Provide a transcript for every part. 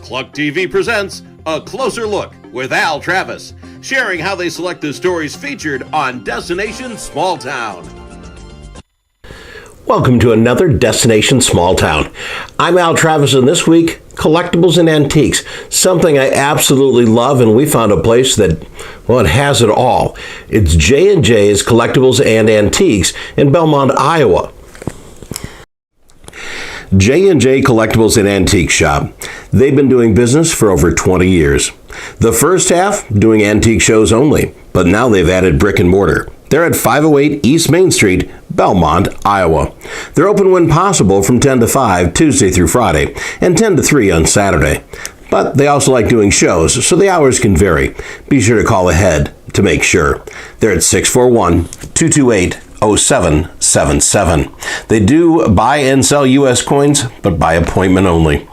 Cluck TV presents A Closer Look with Al Travis, sharing how they select the stories featured on Destination Small Town. Welcome to another Destination Small Town. I'm Al Travis, and this week, collectibles and antiques. Something I absolutely love, and we found a place that, well, it has it all. It's J&J's Collectibles and Antiques in Belmond, Iowa. J&J Collectibles and Antique Shop. They've been doing business for over 20 years. The first half, doing antique shows only, but now they've added brick and mortar. They're at 508 East Main Street, Belmond, Iowa. They're open when possible from 10 to 5, Tuesday through Friday, and 10 to 3 on Saturday. But they also like doing shows, so the hours can vary. Be sure to call ahead to make sure. They're at 641-228-0777. They do buy and sell U.S. coins, but by appointment only.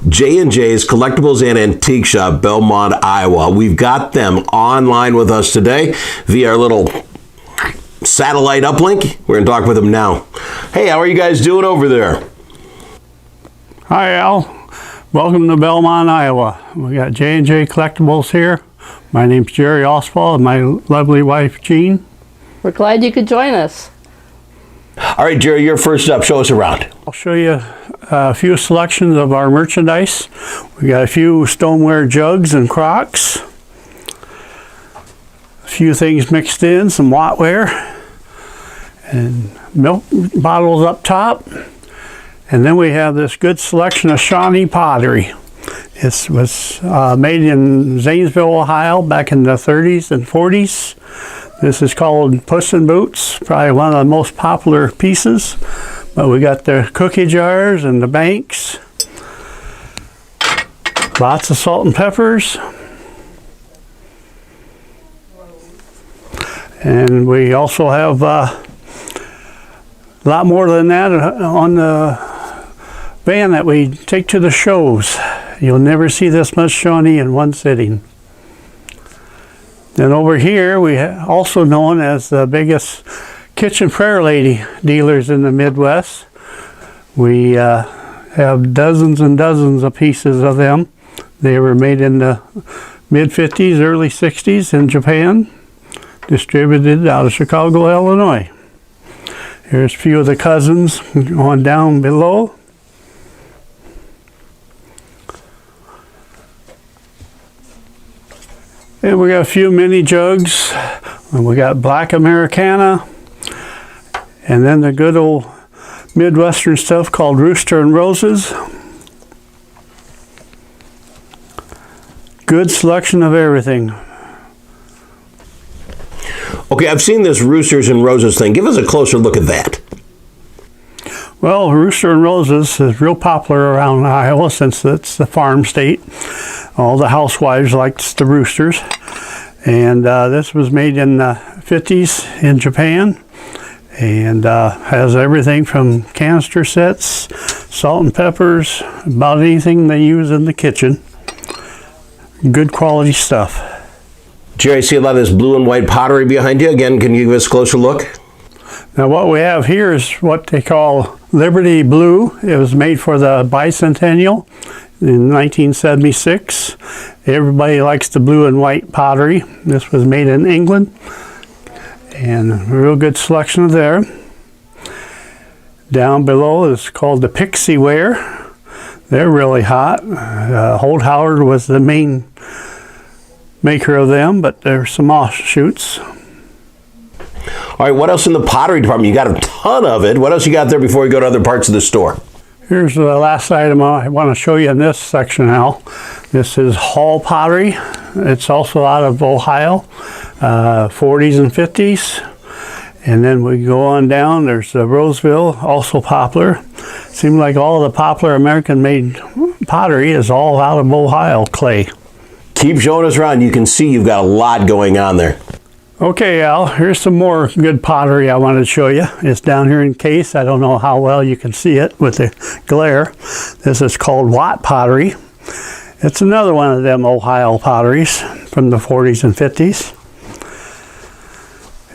J&J's Collectibles and Antique Shop, Belmond, Iowa. We've got them online with us today via our little satellite uplink. We're going to talk with them now. Hey, how are you guys doing over there? Hi, Al. Welcome to Belmond, Iowa. We got J&J Collectibles here. My name's Jerry Alspach and my lovely wife, Jean. We're glad you could join us. All right, Jerry, you're first up. Show us around. I'll show you a few selections of our merchandise. We got a few stoneware jugs and crocks. A few things mixed in, some Wattware. And milk bottles up top. And then we have this good selection of Shawnee pottery. This was made in Zanesville, Ohio back in the 30s and 40s. This is called Puss in Boots, probably one of the most popular pieces. But we got the cookie jars and the banks. Lots of salt and peppers. And we also have a lot more than that on the van that we take to the shows. You'll never see this much Shawnee in one sitting. Then over here, we also known as the biggest kitchen prayer lady dealers in the Midwest. We have dozens and dozens of pieces of them. They were made in the mid-50s, early 60s in Japan, distributed out of Chicago, Illinois. Here's a few of the cousins on down below. And we got a few mini jugs, and we got Black Americana, and then the good old Midwestern stuff called Rooster and Roses. Good selection of everything. Okay, I've seen this Roosters and Roses thing. Give us a closer look at that. Well, Rooster and Roses is real popular around Iowa since it's the farm state. All the housewives likes the roosters. And this was made in the 50s in Japan. And has everything from canister sets, salt and peppers, about anything they use in the kitchen. Good quality stuff. Jerry, I see a lot of this blue and white pottery behind you. Again, can you give us a closer look? Now what we have here is what they call Liberty Blue. It was made for the bicentennial in 1976. Everybody likes the blue and white pottery. This was made in England. And a real good selection there. Down below is called the Pixie Ware. They're really hot. Holt Howard was the main maker of them, but there's some offshoots. All right, what else in the pottery department? You got a ton of it. What else you got there before we go to other parts of the store? Here's the last item I want to show you in this section now. This is Hall Pottery. It's also out of Ohio, 40s and 50s. And then we go on down, there's Roseville, also popular. Seems like all the popular American-made pottery is all out of Ohio clay. Keep showing us around. You can see you've got a lot going on there. Okay, Al, here's some more good pottery I wanted to show you. It's down here in case. I don't know how well you can see it with the glare. This is called Wat Pottery. It's another one of them Ohio potteries from the 40s and 50s.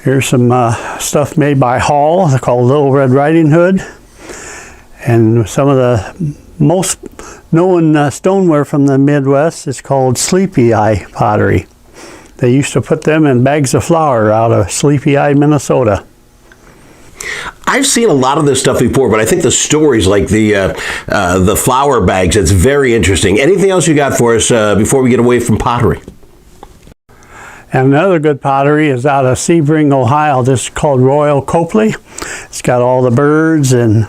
Here's some stuff made by Hall. They're called Little Red Riding Hood. And some of the most known stoneware from the Midwest is called Sleepy Eye Pottery. They used to put them in bags of flour out of Sleepy Eye, Minnesota. I've seen a lot of this stuff before, but I think the stories, like the flour bags, it's very interesting. Anything else you got for us before we get away from pottery? And another good pottery is out of Sebring, Ohio. This is called Royal Copley. It's got all the birds and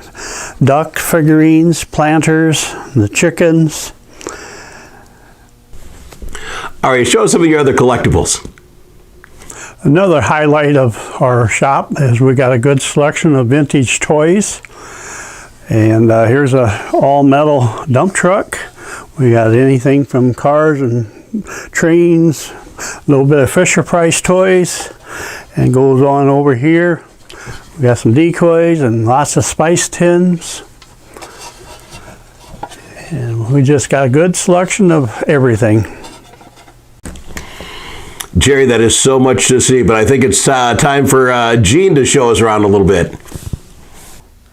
duck figurines, planters, the chickens. All right, show us some of your other collectibles. Another highlight of our shop is we got a good selection of vintage toys. And here's a all-metal dump truck. We got anything from cars and trains, a little bit of Fisher-Price toys, and goes on over here. We got some decoys and lots of spice tins. And we just got a good selection of everything. Jerry, that is so much to see, but I think it's time for Jean to show us around a little bit.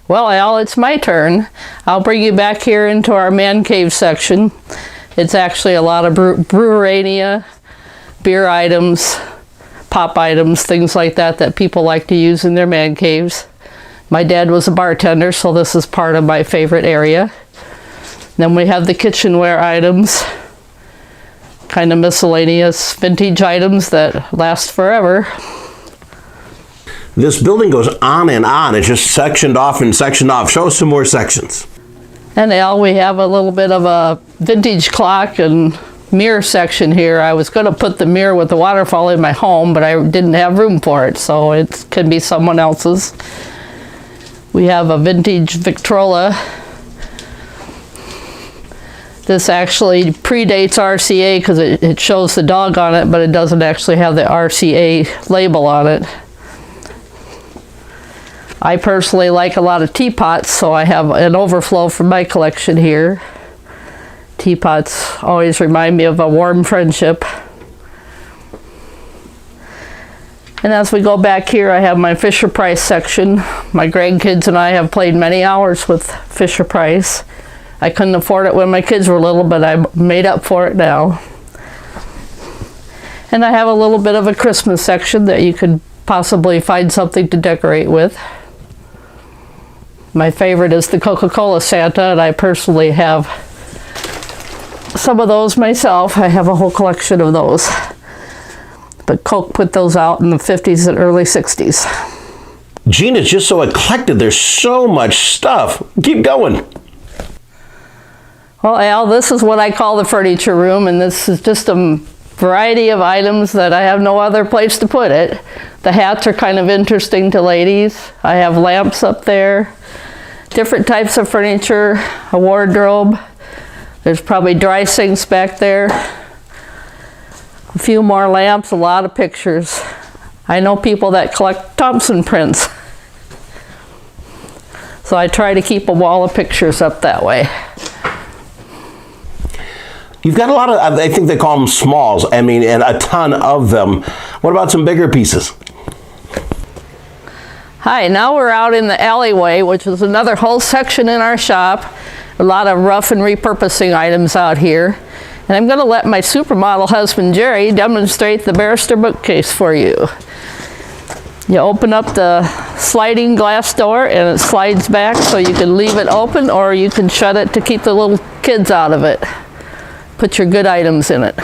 Well, Al, it's my turn. I'll bring you back here into our man cave section. It's actually a lot of brewerania, beer items, pop items, things like that that people like to use in their man caves. My dad was a bartender, so this is part of my favorite area. Then we have the kitchenware items, kind of miscellaneous vintage items that last forever. This building goes on and on. It's just sectioned off and sectioned off. Show us some more sections. And Al, we have a little bit of a vintage clock and mirror section here. I was going to put the mirror with the waterfall in my home, but I didn't have room for it, so it can be someone else's. We have a vintage Victrola. This actually predates RCA because it shows the dog on it, but it doesn't actually have the RCA label on it. I personally like a lot of teapots, so I have an overflow from my collection here. Teapots always remind me of a warm friendship. And as we go back here, I have my Fisher-Price section. My grandkids and I have played many hours with Fisher-Price. I couldn't afford it when my kids were little, but I made up for it now. And I have a little bit of a Christmas section that you could possibly find something to decorate with. My favorite is the Coca-Cola Santa, and I personally have some of those myself. I have a whole collection of those. But Coke put those out in the 50s and early 60s. Jean is just so eclectic. There's so much stuff. Keep going. Well, Al, this is what I call the furniture room, and this is just a variety of items that I have no other place to put it. The hats are kind of interesting to ladies. I have lamps up there, different types of furniture, a wardrobe. There's probably dry sinks back there. A few more lamps, a lot of pictures. I know people that collect Thompson prints. So I try to keep a wall of pictures up that way. You've got a lot of, I think they call them smalls, and a ton of them. What about some bigger pieces? Hi, now we're out in the alleyway, which is another whole section in our shop. A lot of rough and repurposing items out here. And I'm going to let my supermodel husband, Jerry, demonstrate the barrister bookcase for you. You open up the sliding glass door and it slides back so you can leave it open, or you can shut it to keep the little kids out of it. Put your good items in it.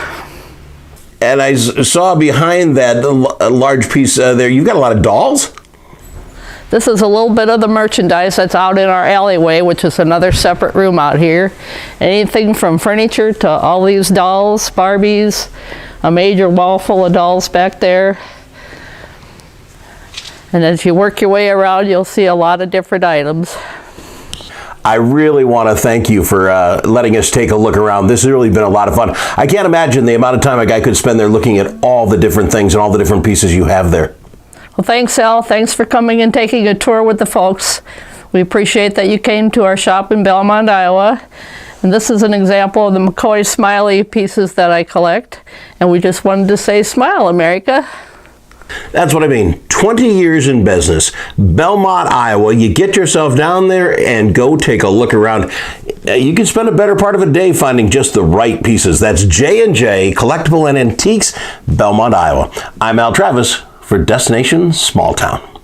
And I saw behind that large piece there, you've got a lot of dolls? This is a little bit of the merchandise that's out in our alleyway, which is another separate room out here. Anything from furniture to all these dolls, Barbies, a major wall full of dolls back there. And as you work your way around, you'll see a lot of different items. I really want to thank you for letting us take a look around. This has really been a lot of fun. I can't imagine the amount of time a guy could spend there looking at all the different things and all the different pieces you have there. Well, thanks, Al. Thanks for coming and taking a tour with the folks. We appreciate that you came to our shop in Belmond, Iowa. And this is an example of the McCoy Smiley pieces that I collect. And we just wanted to say, smile, America. That's what I mean. 20 years in business. Belmond, Iowa. You get yourself down there and go take a look around. You can spend a better part of a day finding just the right pieces. That's J&J Collectible and Antiques, Belmond, Iowa. I'm Al Travis for Destination Small Town.